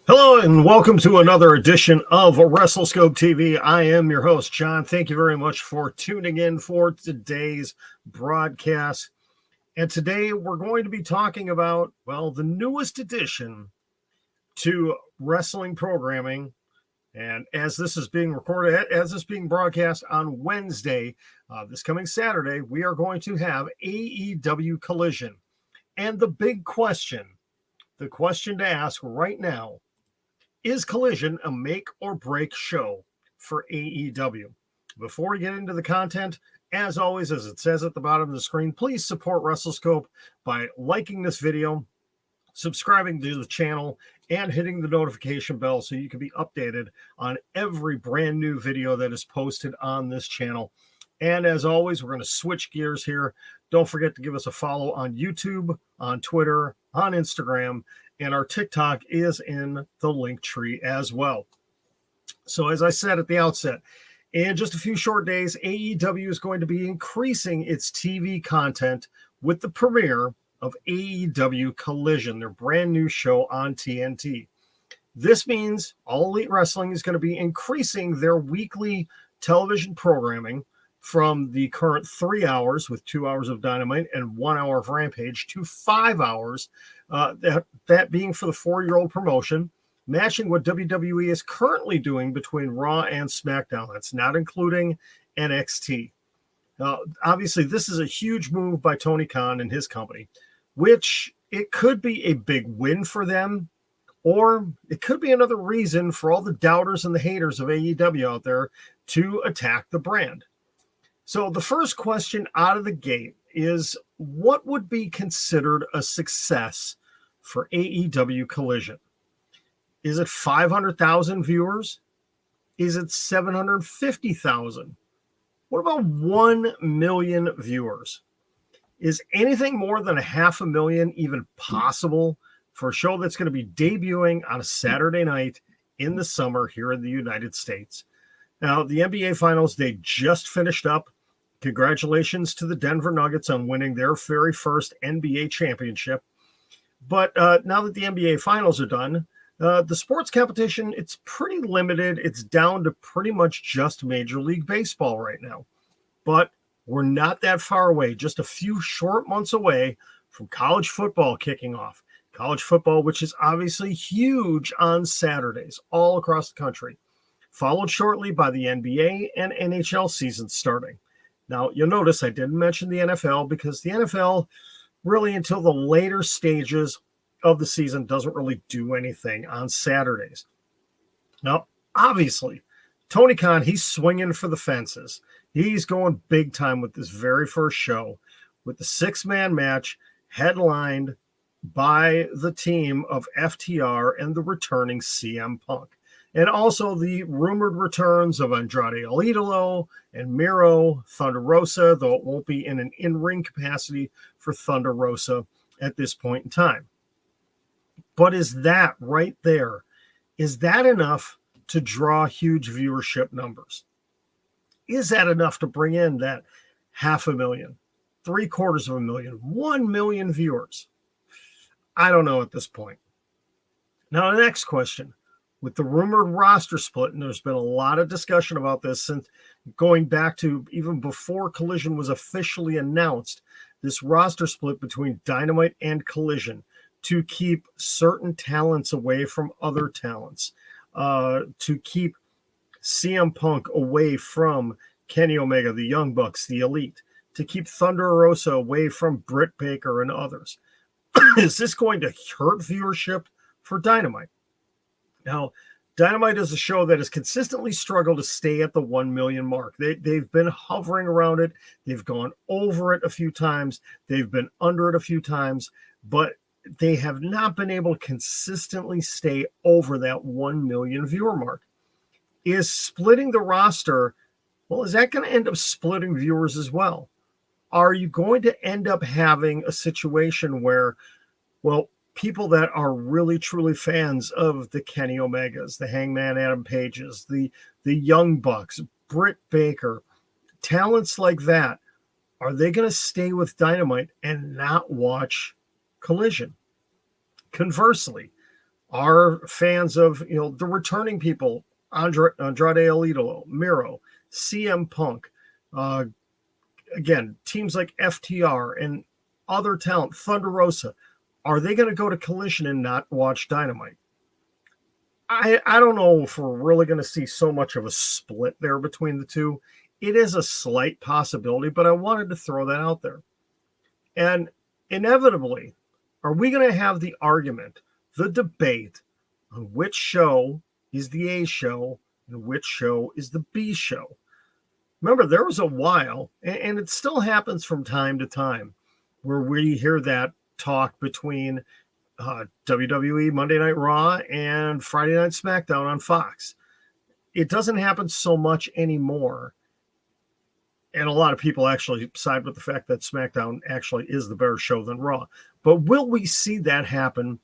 Hello and welcome to another edition of WrestleScope TV. I am your host, John. Thank you very much for tuning in for today's broadcast. And today we're going to be talking about, well, the newest addition to wrestling programming. And as this is being recorded, as this is being broadcast on Wednesday, this coming Saturday, we are going to have AEW Collision. And the big question, the question to ask right now, is Collision a make or break show for AEW? Before we get into the content, as always, as it says at the bottom of the screen, please support WrestleScope by liking this video, subscribing to the channel, and hitting the notification bell so you can be updated on every brand new video that is posted on this channel. And as always, we're going to switch gears here. Don't forget to give us a follow on YouTube, on Twitter, on Instagram, and our TikTok is in the link tree as well. So as I said at the outset, in just a few short days, AEW is going to be increasing its TV content with the premiere of AEW Collision, their brand new show on TNT. This means All Elite Wrestling is going to be increasing their weekly television programming from the current 3 hours with 2 hours of Dynamite and 1 hour of Rampage to 5 hours, that being for the 4-year-old promotion, matching what WWE is currently doing between Raw and SmackDown. That's not including NXT. Obviously, this is a huge move by Tony Khan and his company, which it could be a big win for them, or it could be another reason for all the doubters and the haters of AEW out there to attack the brand. So the first question out of the gate is, what would be considered a success for AEW Collision? Is it 500,000 viewers? Is it 750,000? What about 1 million viewers? Is anything more than 500,000 even possible for a show that's going to be debuting on a Saturday night in the summer here in the United States? Now, the NBA Finals, they just finished up. Congratulations to the Denver Nuggets on winning their very first NBA championship. But now that the NBA Finals are done, the sports competition, it's pretty limited. It's down to pretty much just Major League Baseball right now. But we're not that far away, just a few short months away from college football kicking off. College football, which is obviously huge on Saturdays all across the country, followed shortly by the NBA and NHL seasons starting. Now, you'll notice I didn't mention the NFL because the NFL really until the later stages of the season doesn't really do anything on Saturdays. Now, obviously, Tony Khan, he's swinging for the fences. He's going big time with this very first show with the 6-man match headlined by the team of FTR and the returning CM Punk. And also the rumored returns of Andrade El Idolo and Miro, Thunder Rosa, though it won't be in an in-ring capacity for Thunder Rosa at this point in time. But is that right there, is that enough to draw huge viewership numbers? Is that enough to bring in that 500,000, 750,000, 1 million viewers? I don't know at this point. Now, the next question. With the rumored roster split, and there's been a lot of discussion about this since going back to even before Collision was officially announced, this roster split between Dynamite and Collision to keep certain talents away from other talents, to keep CM Punk away from Kenny Omega, the Young Bucks, the Elite, to keep Thunder Rosa away from Britt Baker and others. Is this going to hurt viewership for Dynamite? Now, Dynamite is a show that has consistently struggled to stay at the 1 million mark. They've been hovering around it. They've gone over it a few times. They've been under it a few times, but they have not been able to consistently stay over that 1 million viewer mark. Is splitting the roster, well, is that going to end up splitting viewers as well? Are you going to end up having a situation where, well, people that are really, truly fans of the Kenny Omegas, the Hangman Adam Pages, the Young Bucks, Britt Baker, talents like that, are they going to stay with Dynamite and not watch Collision? Conversely, are fans of, the returning people, Andrade El Idolo, Miro, CM Punk, again, teams like FTR and other talent, Thunder Rosa. Are they going to go to Collision and not watch Dynamite? I don't know if we're really going to see so much of a split there between the two. It is a slight possibility, but I wanted to throw that out there. And inevitably, are we going to have the argument, the debate on which show is the A show and which show is the B show? Remember, there was a while, and it still happens from time to time, where we hear that talk between WWE Monday Night Raw and Friday Night SmackDown on Fox. It doesn't happen so much anymore. And a lot of people actually side with the fact that SmackDown actually is the better show than Raw. But will we see that happen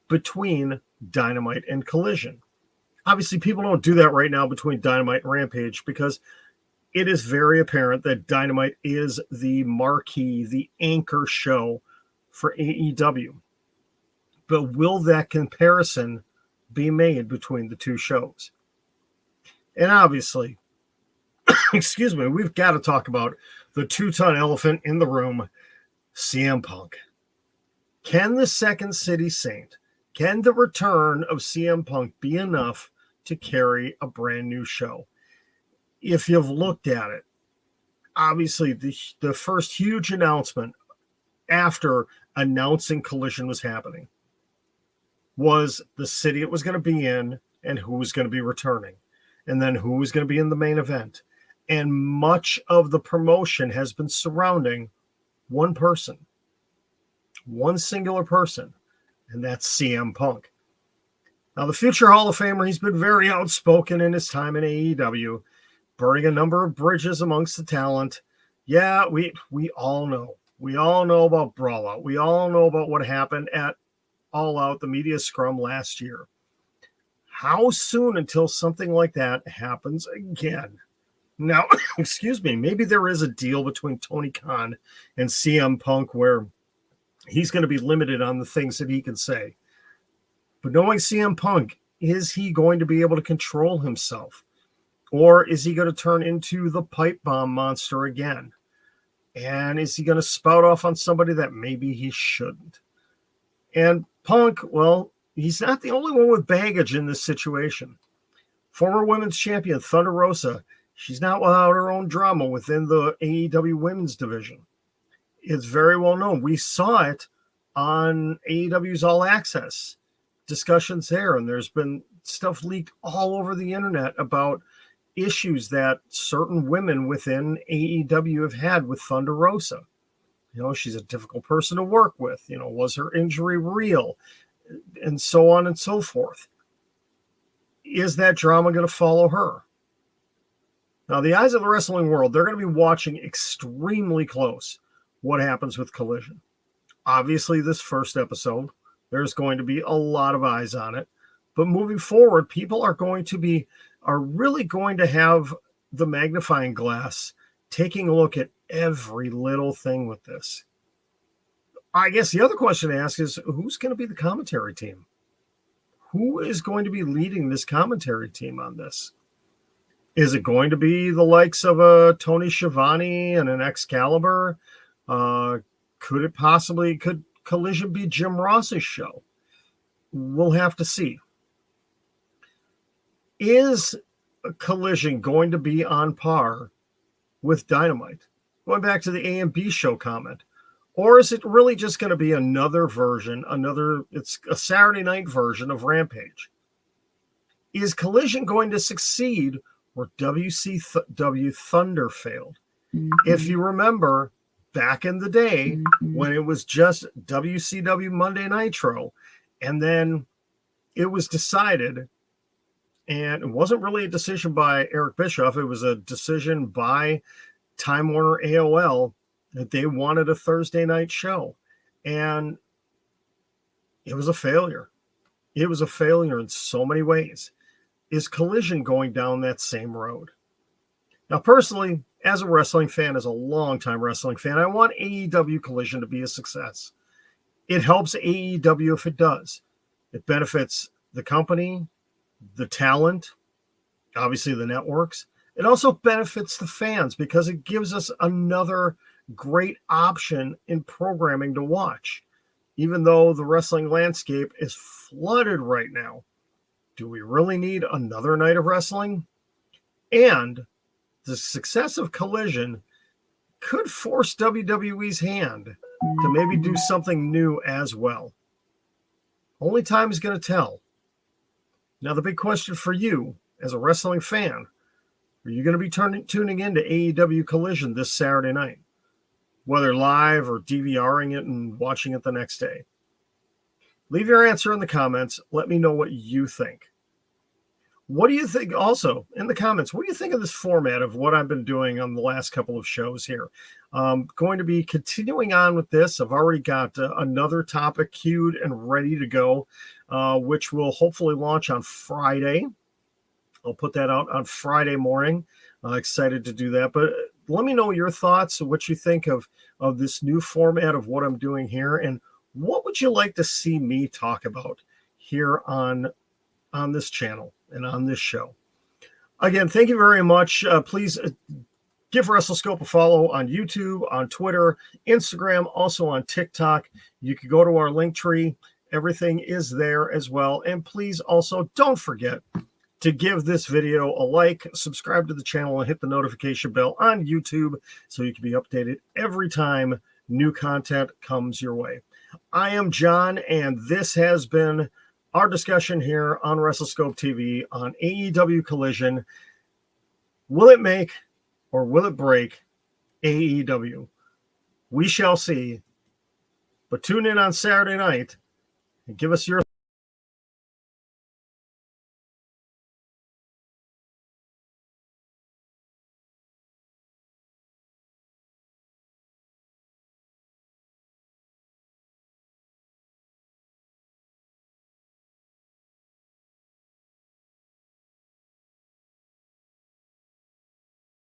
between Dynamite and Collision? Obviously, people don't do that right now between Dynamite and Rampage because it is very apparent that Dynamite is the marquee, the anchor show for AEW. But will that comparison be made between the two shows? And obviously, excuse me, we've got to talk about the two-ton elephant in the room, CM Punk. Can the Second City Saint, can the return of CM Punk be enough to carry a brand new show? If you've looked at it, obviously the first huge announcement after announcing Collision was happening was the city it was going to be in and who was going to be returning, and then who was going to be in the main event. And much of the promotion has been surrounding one person, one singular person, and that's CM Punk. Now, the future Hall of Famer, he's been very outspoken in his time in AEW, burning a number of bridges amongst the talent. Yeah, we all know. We all know about Brawlout. We all know about what happened at All Out, the media scrum last year. How soon until something like that happens again? Now, excuse me, maybe there is a deal between Tony Khan and CM Punk where he's going to be limited on the things that he can say. But knowing CM Punk, is he going to be able to control himself? Or is he going to turn into the pipe bomb monster again? And is he going to spout off on somebody that maybe he shouldn't? And Punk, well, he's not the only one with baggage in this situation. Former women's champion Thunder Rosa, she's not without her own drama within the AEW women's division. It's very well known. We saw it on AEW's All Access discussions there, and there's been stuff leaked all over the internet about issues that certain women within AEW have had with Thunder Rosa. She's a difficult person to work with. Was her injury real? And so on and so forth. Is that drama going to follow her? Now, the eyes of the wrestling world, they're going to be watching extremely close what happens with Collision. Obviously, this first episode, there's going to be a lot of eyes on it. But moving forward, people are really going to have the magnifying glass taking a look at every little thing with this. I guess the other question to ask is, who's going to be the commentary team? Who is going to be leading this commentary team on this? Is it going to be the likes of a Tony Schiavone and an Excalibur? Could Collision be Jim Ross's show? We'll have to see. Is Collision going to be on par with Dynamite? Going back to the A and B show comment. Or is it really just going to be another version, it's a Saturday night version of Rampage? Is Collision going to succeed where WCW Thunder failed? Mm-hmm. If you remember, back in the day, when it was just WCW Monday Nitro, and then it was decided, and it wasn't really a decision by Eric Bischoff, it was a decision by Time Warner AOL, that they wanted a Thursday night show. And it was a failure. It was a failure in so many ways. Is Collision going down that same road? Now, personally, as a wrestling fan, as a longtime wrestling fan, I want AEW Collision to be a success. It helps AEW if it does. It benefits the company, the talent, obviously the networks. It also benefits the fans because it gives us another great option in programming to watch. Even though the wrestling landscape is flooded right now, do we really need another night of wrestling? And the success of Collision could force WWE's hand to maybe do something new as well. Only time is going to tell. Now, the big question for you as a wrestling fan, are you going to be tuning into AEW Collision this Saturday night? Whether live or DVRing it and watching it the next day. Leave your answer in the comments. Let me know what you think. What do you think also in the comments? What do you think of this format of what I've been doing on the last couple of shows here? Going to be continuing on with this. I've already got another topic queued and ready to go, which will hopefully launch on Friday. I'll put that out on Friday morning. Excited to do that. But let me know your thoughts, what you think of this new format of what I'm doing here, and what would you like to see me talk about here on this channel and on this show. Again, thank you very much. Please give WrestleScope a follow on YouTube, on Twitter, Instagram, also on TikTok. You can go to our link tree. Everything is there as well. And please also don't forget to give this video a like, subscribe to the channel, and hit the notification bell on YouTube so you can be updated every time new content comes your way. I am John, and this has been our discussion here on WrestleScope TV on AEW Collision. Will it make or will it break AEW? We shall see. But tune in on Saturday night and give us your